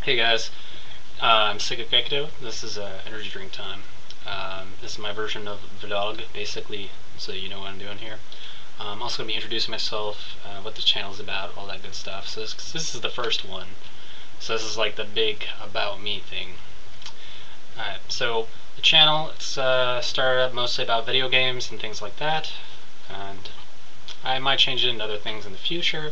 Hey guys, I'm SaikoGekido. This is energy drink time. This is my version of vlog, basically, so you know what I'm doing here. I'm also going to be introducing myself, what the channel is about, all that good stuff. So this is the first one. So this is like the big about me thing. Alright, so the channel, it's started up mostly about video games and things like that. And I might change it into other things in the future,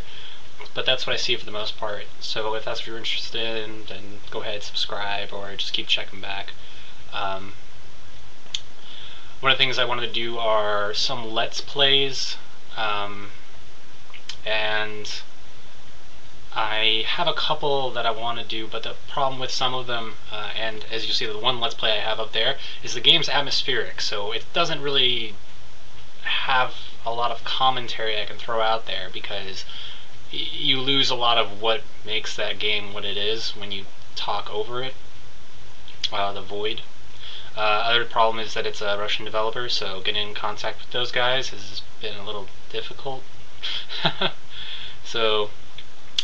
but that's what I see for the most part. So if that's what you're interested in, then go ahead, subscribe, or just keep checking back. One of the things I wanted to do are some Let's Plays, and I have a couple that I want to do, but the problem with some of them, and as you see, the one Let's Play I have up there, is the game's atmospheric, so it doesn't really have a lot of commentary I can throw out there, because you lose a lot of what makes that game what it is when you talk over it, the void. Other problem is that it's a Russian developer, so getting in contact with those guys has been a little difficult. So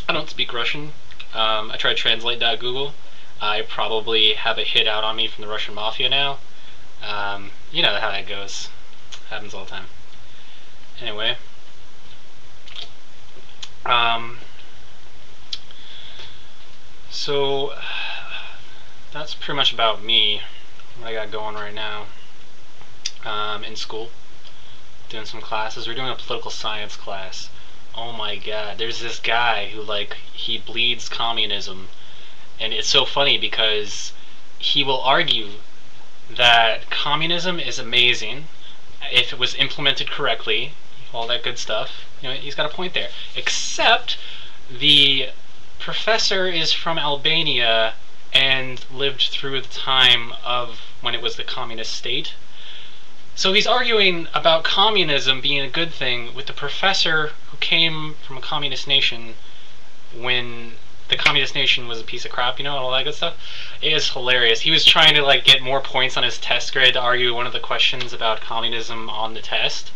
I don't speak Russian. I tried translate.google. I probably have a hit out on me from the Russian mafia now. You know how that goes. Happens all the time. Anyway. So that's pretty much about me, what I got going right now. In school, doing some classes. We're doing a political science class. Oh my god, there's this guy who, like, he bleeds communism, and it's so funny because he will argue that communism is amazing if it was implemented correctly, all that good stuff. You know, he's got a point there. Except the professor is from Albania and lived through the time of when it was the communist state. So he's arguing about communism being a good thing with the professor who came from a communist nation when the communist nation was a piece of crap, you know, and all that good stuff. It is hilarious. He was trying to, like, get more points on his test grade to argue one of the questions about communism on the test,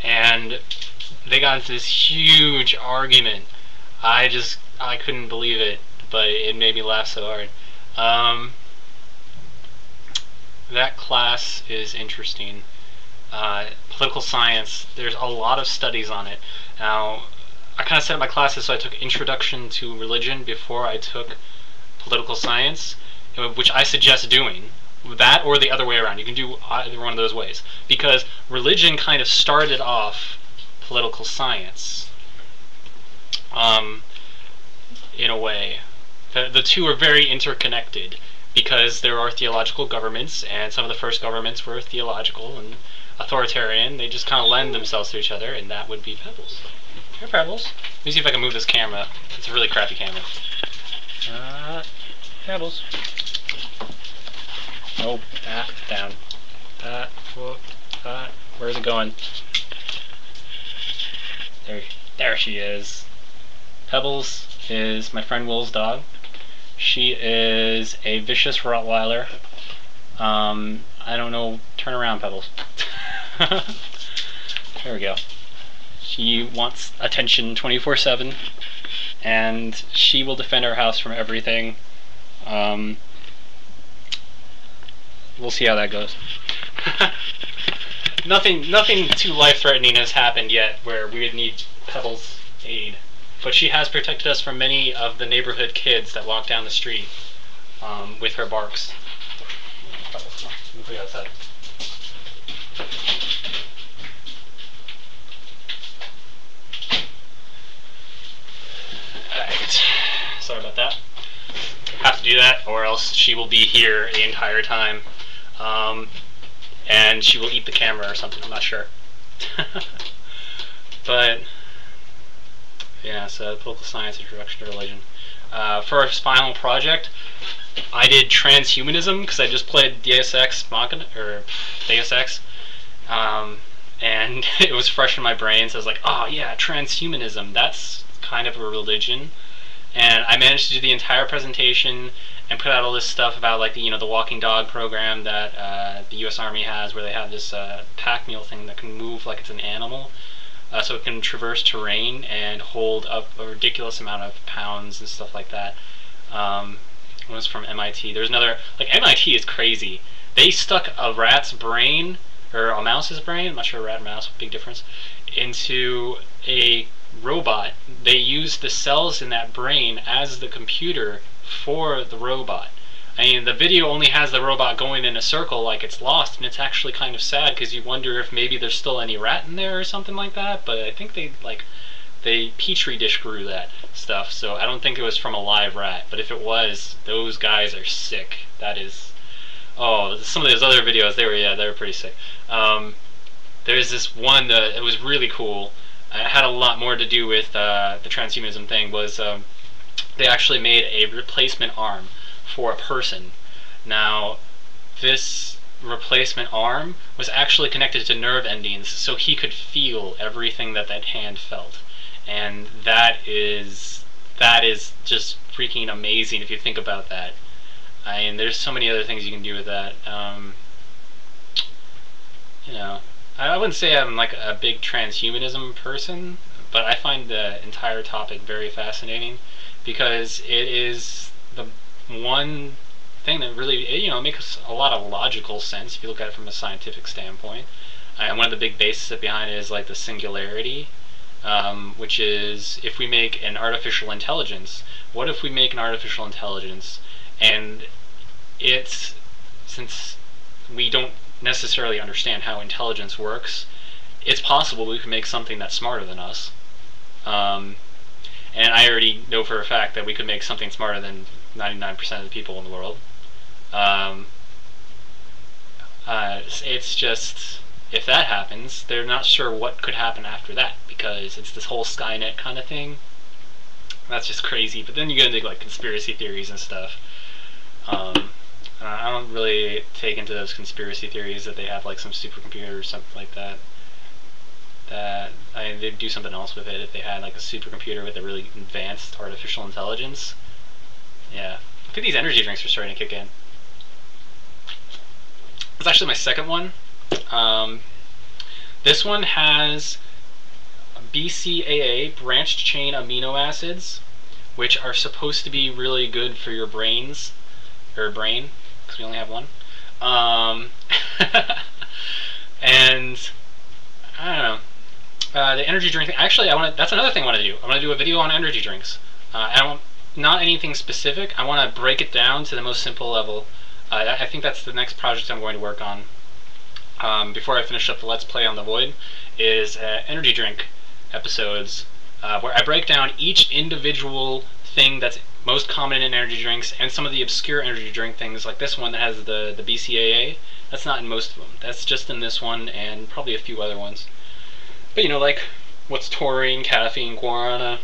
and they got into this huge argument. I couldn't believe it, but it made me laugh so hard. That class is interesting. Political science, there's a lot of studies on it. Now, I kind of set up my classes so I took Introduction to Religion before I took Political Science, which I suggest doing. That or the other way around. You can do either one of those ways. Because religion kind of started off political science. In a way. The two are very interconnected, because there are theological governments, and some of the first governments were theological and authoritarian. They just kind of lend themselves to each other, and that would be Pebbles. Here, Pebbles. Let me see if I can move this camera. It's a really crappy camera. Pebbles. Oh, down. Where's it going? There she is. Pebbles is my friend Will's dog. She is a vicious Rottweiler. I don't know. Turn around, Pebbles. There we go. She wants attention 24/7, and she will defend our house from everything. We'll see how that goes. Nothing too life-threatening has happened yet where we would need Pebbles' aid. But she has protected us from many of the neighborhood kids that walk down the street with her barks. Pebbles, come on. Let me put you outside. Alright. Sorry about that. I have to do that, or else she will be here the entire time. And she will eat the camera or something, I'm not sure. But yeah, so political science, introduction to religion. For our final project, I did transhumanism because I just played Deus Ex Machina, or Deus Ex, and it was fresh in my brain. So I was like, oh yeah, transhumanism. That's kind of a religion. And I managed to do the entire presentation and put out all this stuff about, like, the walking dog program that the U.S. Army has, where they have this pack mule thing that can move like it's an animal. So it can traverse terrain and hold up a ridiculous amount of pounds and stuff like that. One was from MIT. There's another, like MIT is crazy. They stuck a rat's brain, or a mouse's brain, I'm not sure, rat or mouse, big difference, into a robot. They used the cells in that brain as the computer for the robot. I mean, the video only has the robot going in a circle like it's lost, and it's actually kind of sad because you wonder if maybe there's still any rat in there or something like that, but I think they petri dish grew that stuff, so I don't think it was from a live rat, but if it was, those guys are sick. That is, oh, some of those other videos, they were pretty sick. There's this one that it was really cool. It had a lot more to do with the transhumanism thing. Was they actually made a replacement arm for a person. Now, this replacement arm was actually connected to nerve endings, so he could feel everything that that hand felt, and that is just freaking amazing if you think about that. I mean, there's so many other things you can do with that. You know, I wouldn't say I'm like a big transhumanism person, but I find the entire topic very fascinating because it is the one thing that really, you know, makes a lot of logical sense if you look at it from a scientific standpoint. And one of the big bases behind it is like the singularity, which is if we make an artificial intelligence, what if we make an artificial intelligence and it's, since we don't necessarily understand how intelligence works, it's possible we can make something that's smarter than us. And I already know for a fact that we could make something smarter than 99% of the people in the world. It's just, if that happens, they're not sure what could happen after that, because it's this whole Skynet kind of thing. That's just crazy. But then you get into like conspiracy theories and stuff. I don't really take into those conspiracy theories that they have like some supercomputer or something like that. I mean, they'd do something else with it if they had like a supercomputer with a really advanced artificial intelligence. Yeah. I think these energy drinks are starting to kick in. It's actually my second one. This one has BCAA, branched chain amino acids, which are supposed to be really good for your brains, or brain, because we only have one. And I don't know. The energy drink thing, actually, that's another thing I want to do. I want to do a video on energy drinks. Not anything specific. I want to break it down to the most simple level. I think that's the next project I'm going to work on. Before I finish up the Let's Play on the Void, is energy drink episodes where I break down each individual thing that's most common in energy drinks and some of the obscure energy drink things, like this one that has the BCAA. That's not in most of them. That's just in this one and probably a few other ones. But you know, like what's taurine, caffeine, guarana,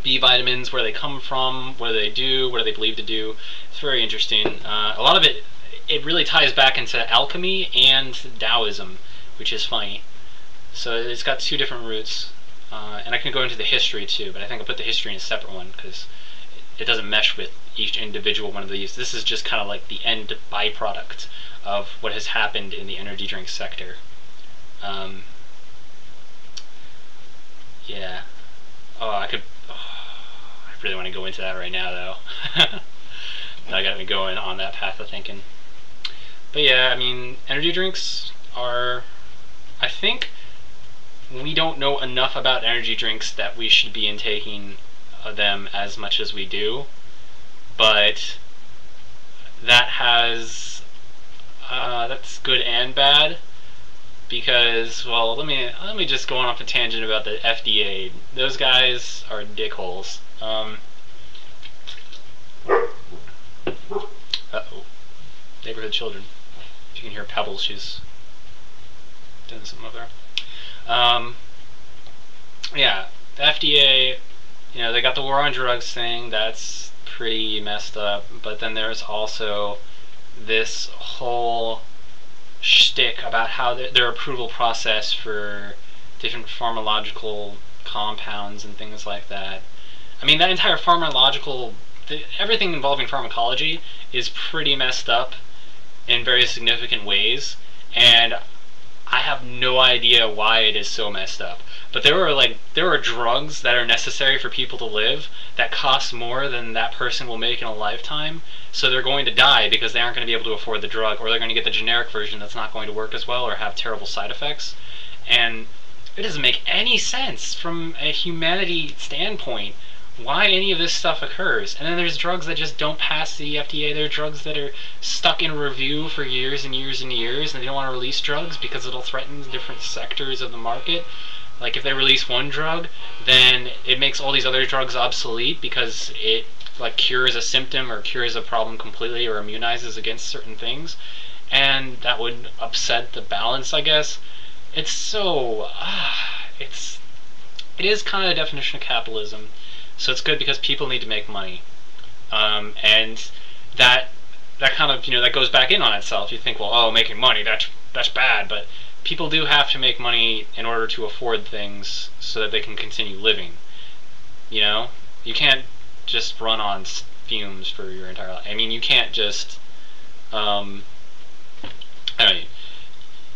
B vitamins, where they come from, what do they do, what do they believe to do. It's very interesting. A lot of it really ties back into alchemy and Taoism, which is funny. So it's got two different roots. And I can go into the history too, but I think I'll put the history in a separate one because it doesn't mesh with each individual one of these. This is just kind of like the end byproduct of what has happened in the energy drink sector. Yeah. I really want to go into that right now, though. That got me going on that path of thinking. But yeah, I mean, energy drinks are, I think we don't know enough about energy drinks that we should be intaking them as much as we do. But that has, that's good and bad. Because, well, let me just go on off a tangent about the FDA. Those guys are dickholes. Uh-oh. Neighborhood children. If you can hear Pebbles, she's doing something over there. Yeah, the FDA, you know, they got the war on drugs thing. That's pretty messed up. But then there's also this whole shtick about how their approval process for different pharmacological compounds and things like that. I mean, that entire everything involving pharmacology is pretty messed up in very significant ways, and I have no idea why it is so messed up. But there are drugs that are necessary for people to live that cost more than that person will make in a lifetime. So they're going to die because they aren't going to be able to afford the drug, or they're going to get the generic version that's not going to work as well or have terrible side effects. And it doesn't make any sense from a humanity standpoint why any of this stuff occurs. And then there's drugs that just don't pass the FDA. There are drugs that are stuck in review for years and years and years, and they don't want to release drugs because it'll threaten different sectors of the market. Like if they release one drug, then it makes all these other drugs obsolete because it like cures a symptom or cures a problem completely or immunizes against certain things, and that would upset the balance, I guess. It's so it is kind of the definition of capitalism. So it's good because people need to make money, and that kind of, you know, that goes back in on itself. You think, well, oh, making money, that's bad, but people do have to make money in order to afford things so that they can continue living. You know, you can't just run on fumes for your entire life. I mean, you can't just I mean,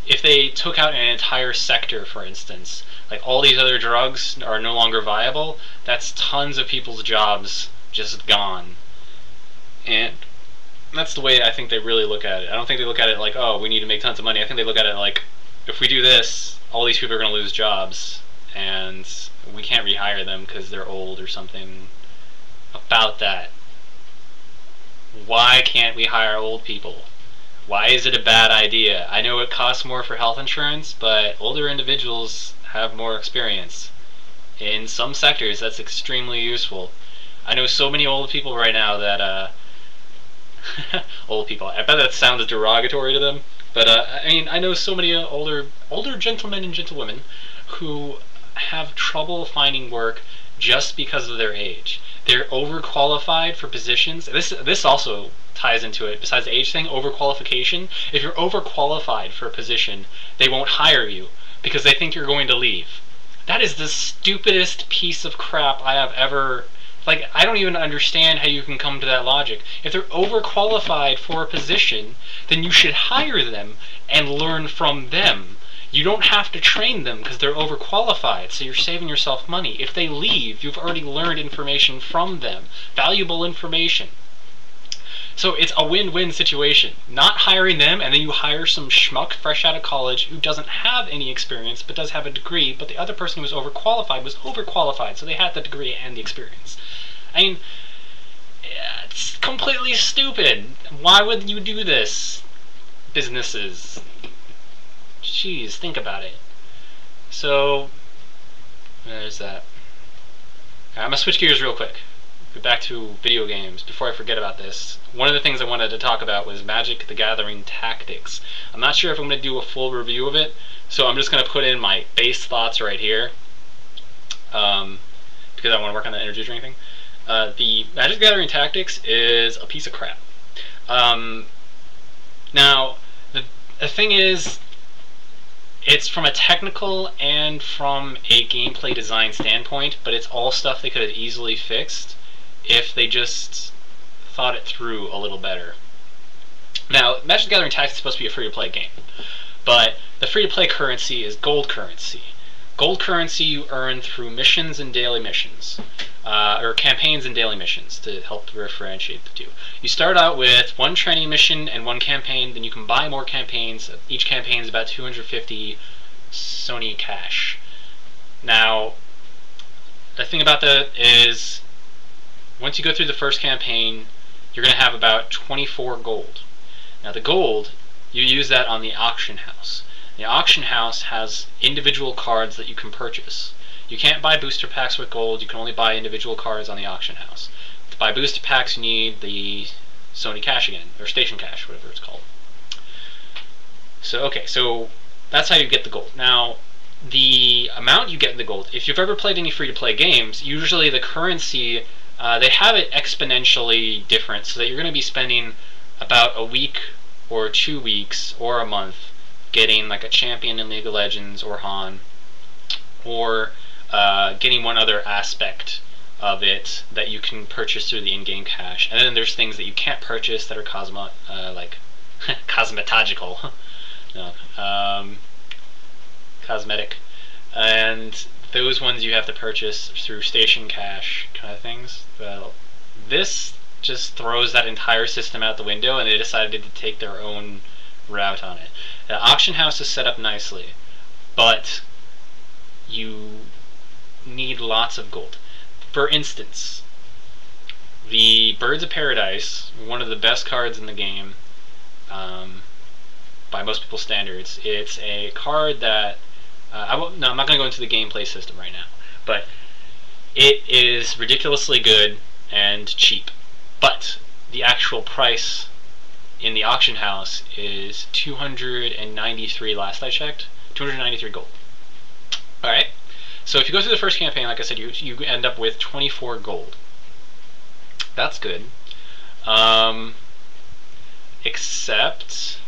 if they took out an entire sector, for instance, like all these other drugs are no longer viable, that's tons of people's jobs just gone. And that's the way I think they really look at it. I don't think they look at it like, oh, we need to make tons of money. I think they look at it like, if we do this, all these people are going to lose jobs, and we can't rehire them because they're old or something. About that. Why can't we hire old people? Why is it a bad idea? I know it costs more for health insurance, but older individuals have more experience. In some sectors, that's extremely useful. I know so many old people right now that, old people, I bet that sounds derogatory to them, but I mean, I know so many older gentlemen and gentlewomen who have trouble finding work just because of their age. They're overqualified for positions. This also ties into it, besides the age thing, overqualification. If you're overqualified for a position, they won't hire you because they think you're going to leave. That is the stupidest piece of crap I have ever... Like, I don't even understand how you can come to that logic. If they're overqualified for a position, then you should hire them and learn from them. You don't have to train them because they're overqualified, so you're saving yourself money. If they leave, you've already learned information from them. Valuable information. So it's a win-win situation. Not hiring them, and then you hire some schmuck fresh out of college who doesn't have any experience but does have a degree, but the other person who was overqualified, so they had the degree and the experience. I mean, it's completely stupid. Why would you do this? Businesses. Jeez, think about it. So, there's that. I'm gonna switch gears real quick. Get back to video games before I forget about this. One of the things I wanted to talk about was Magic the Gathering Tactics. I'm not sure if I'm going to do a full review of it, so I'm just going to put in my base thoughts right here, because I want to work on the energy drink thing. The Magic the Gathering Tactics is a piece of crap. Now, the thing is, it's from a technical and from a gameplay design standpoint, but it's all stuff they could have easily fixed if they just thought it through a little better. Now, Magic the Gathering Tactics is supposed to be a free-to-play game, but the free-to-play currency is gold currency. Gold currency you earn through missions and daily missions, or campaigns and daily missions, to help differentiate the two. You start out with one training mission and one campaign, then you can buy more campaigns. Each campaign is about 250 Sony cash. Now, the thing about that is, once you go through the first campaign, you're going to have about 24 gold. Now the gold, you use that on the auction house. The auction house has individual cards that you can purchase. You can't buy booster packs with gold, you can only buy individual cards on the auction house. To buy booster packs you need the Sony cash again, or station cash, whatever it's called. So okay, so that's how you get the gold. Now, the amount you get in the gold, if you've ever played any free-to-play games, usually the currency, they have it exponentially different, so that you're going to be spending about a week or 2 weeks or a month getting like a champion in League of Legends or Han, or getting one other aspect of it that you can purchase through the in-game cash. And then there's things that you can't purchase that are like cosmetogical. No, cosmetic, and those ones you have to purchase through station cash kind of things. Well, this just throws that entire system out the window, and they decided to take their own route on it. The auction house is set up nicely, but you need lots of gold. For instance, the Birds of Paradise, one of the best cards in the game, by most people's standards. It's a card that I'm not going to go into the gameplay system right now, but it is ridiculously good and cheap. But the actual price in the auction house is 293 last I checked. 293 gold. Alright, so if you go through the first campaign, like I said, you end up with 24 gold. That's good. Except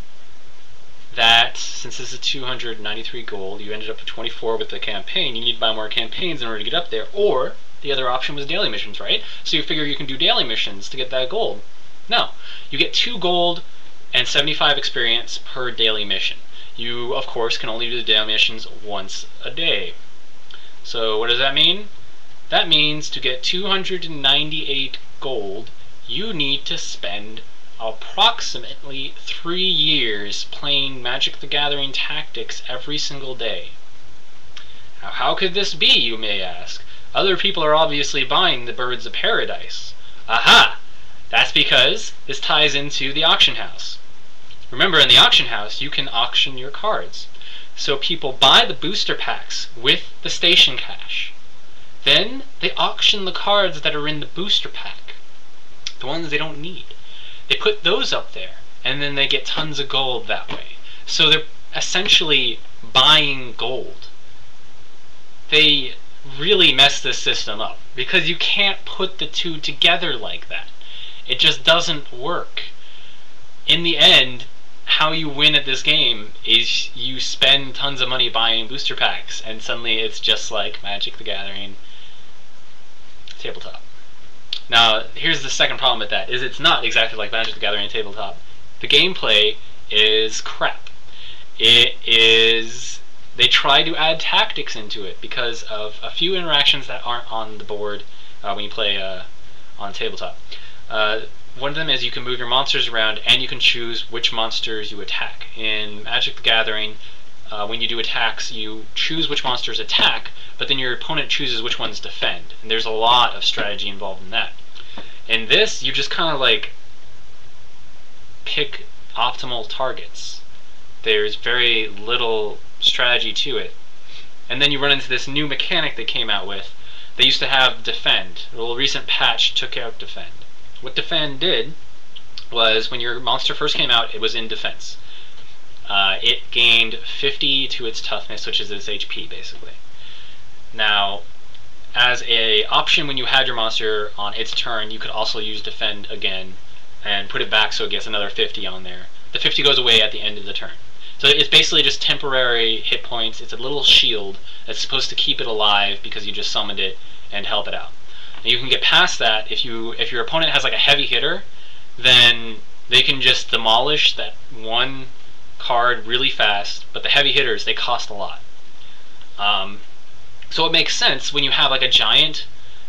that since this is 293 gold, you ended up with 24 with the campaign. You need to buy more campaigns in order to get up there, or the other option was daily missions, right? So you figure you can do daily missions to get that gold. No, you get 2 gold and 75 experience per daily mission. You, of course, can only do the daily missions once a day. So what does that mean? That means to get 298 gold, you need to spend approximately 3 years playing Magic the Gathering Tactics every single day. Now, how could this be, you may ask? Other people are obviously buying the Birds of Paradise. Aha! That's because this ties into the auction house. Remember, in the auction house, you can auction your cards. So people buy the booster packs with the station cash. Then they auction the cards that are in the booster pack, the ones they don't need. They put those up there, and then they get tons of gold that way. So they're essentially buying gold. They really mess this system up, because you can't put the two together like that. It just doesn't work. In the end, how you win at this game is you spend tons of money buying booster packs, and suddenly it's just like Magic the Gathering Tabletop. Now, here's the second problem with that, is it's not exactly like Magic the Gathering Tabletop. The gameplay is crap. It is... They try to add tactics into it because of a few interactions that aren't on the board when you play on tabletop. One of them is you can move your monsters around, and you can choose which monsters you attack. In Magic the Gathering, when you do attacks, you choose which monsters attack, but then your opponent chooses which ones defend. And there's a lot of strategy involved in that. In this, you just kind of like pick optimal targets. There's very little strategy to it. And then you run into this new mechanic they came out with. They used to have Defend. A recent patch took out Defend. What Defend did was, when your monster first came out, it was in defense. It gained 50 to its toughness, which is its HP, basically. Now, as a option, when you had your monster on its turn, you could also use Defend again and put it back so it gets another 50 on there. The 50 goes away at the end of the turn. So it's basically just temporary hit points. It's a little shield that's supposed to keep it alive because you just summoned it and help it out. And you can get past that if your opponent has like a heavy hitter, then they can just demolish that one card really fast, but the heavy hitters, they cost a lot. So it makes sense when you have like a giant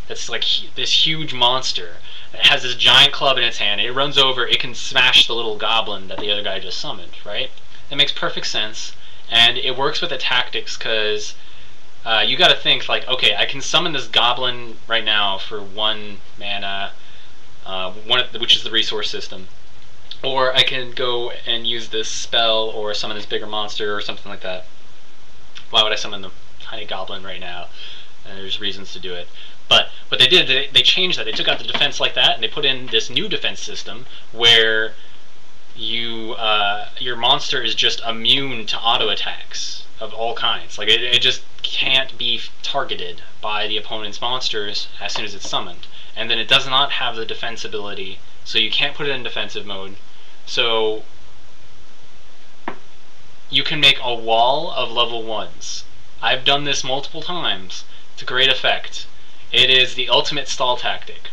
that's like this huge monster that has this giant club in its hand, and it runs over, it can smash the little goblin that the other guy just summoned, right? That makes perfect sense, and it works with the tactics, because you gotta think like, okay, I can summon this goblin right now for 1 mana, which is the resource system, or I can go and use this spell or summon this bigger monster or something like that. Why would I summon the tiny goblin right now? And there's reasons to do it. But what they did, they changed that. They took out the defense like that, and they put in this new defense system where your monster is just immune to auto attacks of all kinds. Like it just can't be targeted by the opponent's monsters as soon as it's summoned. And then it does not have the defense ability, so you can't put it in defensive mode. So you can make a wall of level 1s. I've done this multiple times to great effect. It is the ultimate stall tactic.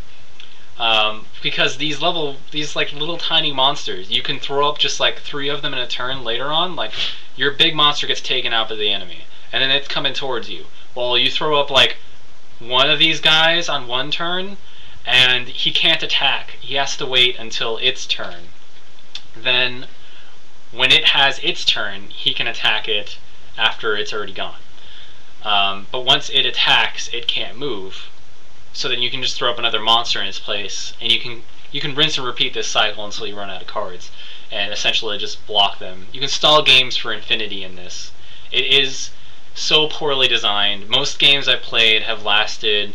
Because these like little tiny monsters, you can throw up just like 3 of them in a turn later on. Like your big monster gets taken out by the enemy, and then it's coming towards you. Well, you throw up like one of these guys on one turn, and he can't attack. He has to wait until its turn. Then, when it has its turn, he can attack it after it's already gone. But once it attacks, it can't move. So then you can just throw up another monster in its place, and you can rinse and repeat this cycle until you run out of cards, and essentially just block them. You can stall games for infinity in this. It is so poorly designed. Most games I've played have lasted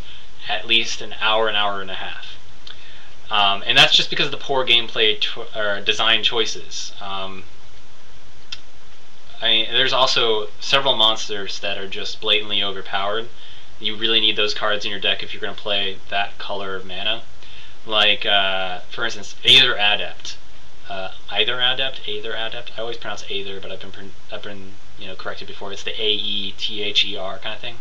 at least an hour and a half. And that's just because of the poor gameplay or design choices. There's also several monsters that are just blatantly overpowered. You really need those cards in your deck if you're going to play that color of mana. Like, for instance, Aether Adept. Either Adept. I always pronounce Aether, but I've been corrected before. It's the A-E-T-H-E-R kind of thing.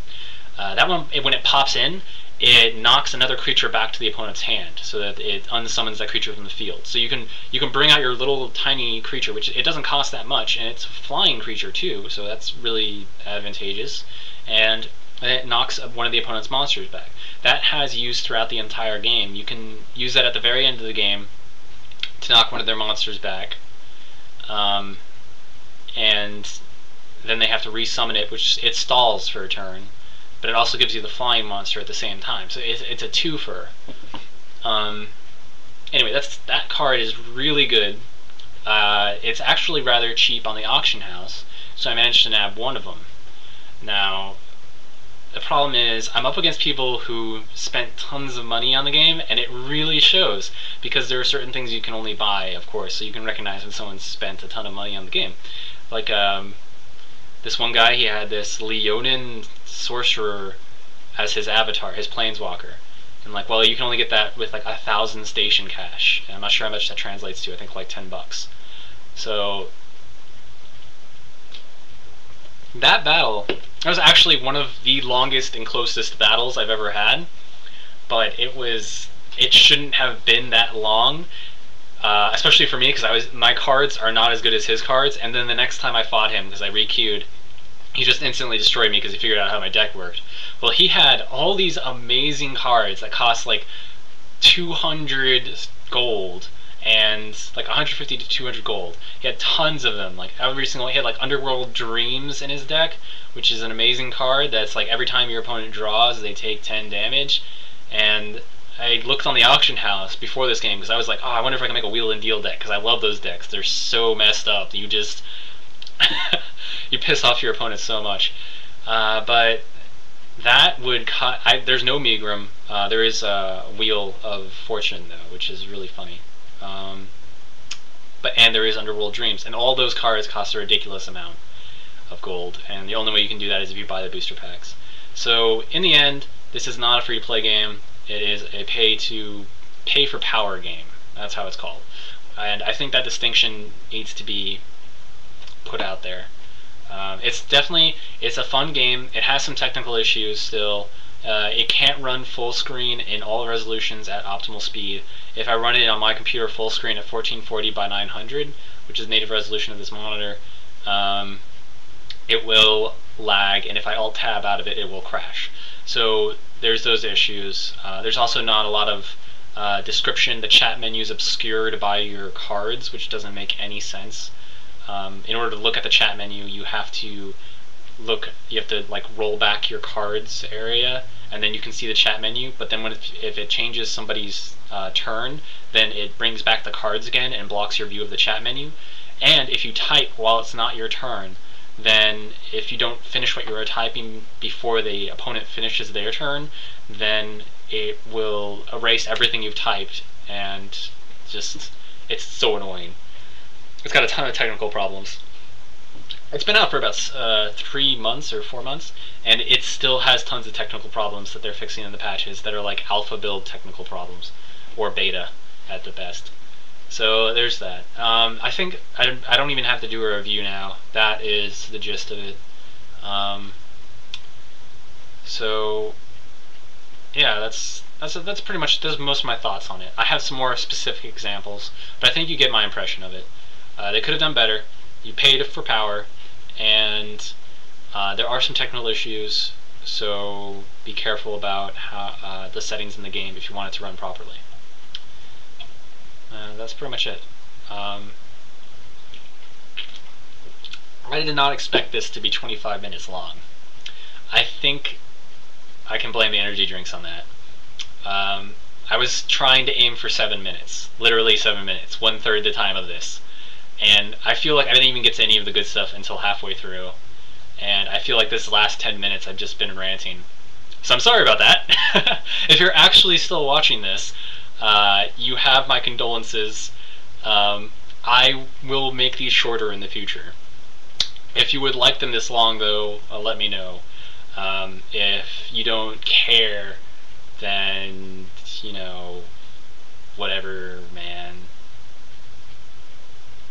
That one, when it pops in, it knocks another creature back to the opponent's hand, so that it unsummons that creature from the field. So you can bring out your little tiny creature, which it doesn't cost that much, and it's a flying creature too, so that's really advantageous. And it knocks one of the opponent's monsters back. That has use throughout the entire game. You can use that at the very end of the game to knock one of their monsters back, and then they have to resummon it, which it stalls for a turn, but it also gives you the flying monster at the same time. So it's a twofer. Anyway, that card is really good. It's actually rather cheap on the auction house, so I managed to nab one of them. Now, the problem is I'm up against people who spent tons of money on the game, and it really shows, because there are certain things you can only buy, of course, so you can recognize when someone spent a ton of money on the game. Like, this one guy, he had this Leonin sorcerer as his avatar, his planeswalker. And like, well, you can only get that with like 1,000 station cash. And I'm not sure how much that translates to. I think like $10. So that battle, that was actually one of the longest and closest battles I've ever had. But it shouldn't have been that long. Especially for me, because my cards are not as good as his cards, and then the next time I fought him, because I re-queued, he just instantly destroyed me because he figured out how my deck worked. Well, he had all these amazing cards that cost like 200 gold and like 150 to 200 gold. He had tons of them, like every single. He had like Underworld Dreams in his deck, which is an amazing card that's like every time your opponent draws, they take 10 damage, and I looked on the auction house before this game because I was like, oh, I wonder if I can make a wheel and deal deck, because I love those decks. They're so messed up. You just you piss off your opponent so much. But that would cut. There's no Megrim. There is a Wheel of Fortune though, which is really funny. And there is Underworld Dreams, and all those cards cost a ridiculous amount of gold. And the only way you can do that is if you buy the booster packs. So in the end, this is not a free-to-play game. It is a pay for power game. That's how it's called. And I think that distinction needs to be put out there. It's a fun game. It has some technical issues still. It can't run full screen in all resolutions at optimal speed. If I run it on my computer full screen at 1440 by 900, which is native resolution of this monitor, it will lag, and if I alt-tab out of it, it will crash. So there's those issues. There's also not a lot of description. The chat menu is obscured by your cards, which doesn't make any sense. In order to look at the chat menu, you have to like roll back your cards area, and then you can see the chat menu. But then if it changes somebody's turn, then it brings back the cards again and blocks your view of the chat menu. And if you type while it's not your turn, then if you don't finish what you are typing before the opponent finishes their turn, then it will erase everything you've typed, and just, it's so annoying. It's got a ton of technical problems. It's been out for about 3 months or 4 months, and it still has tons of technical problems that they're fixing in the patches that are like alpha build technical problems, or beta at the best. So there's that. I think I don't even have to do a review now. That is the gist of it. So yeah, that's pretty much, those are most of my thoughts on it. I have some more specific examples, but I think you get my impression of it. They could have done better. You paid for power, and There are some technical issues, so be careful about how the settings in the game if you want it to run properly. That's pretty much it. I did not expect this to be 25 minutes long. I think I can blame the energy drinks on that. I was trying to aim for 7 minutes, literally 7 minutes, 1/3 the time of this, and I feel like I didn't even get to any of the good stuff until halfway through, and I feel like this last 10 minutes I've just been ranting. So I'm sorry about that. If you're actually still watching this, you have my condolences. I will make these shorter in the future. If you would like them this long, though, let me know. If you don't care, then, you know, whatever, man.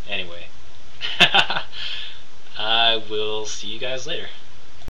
Anyway, I will see you guys later.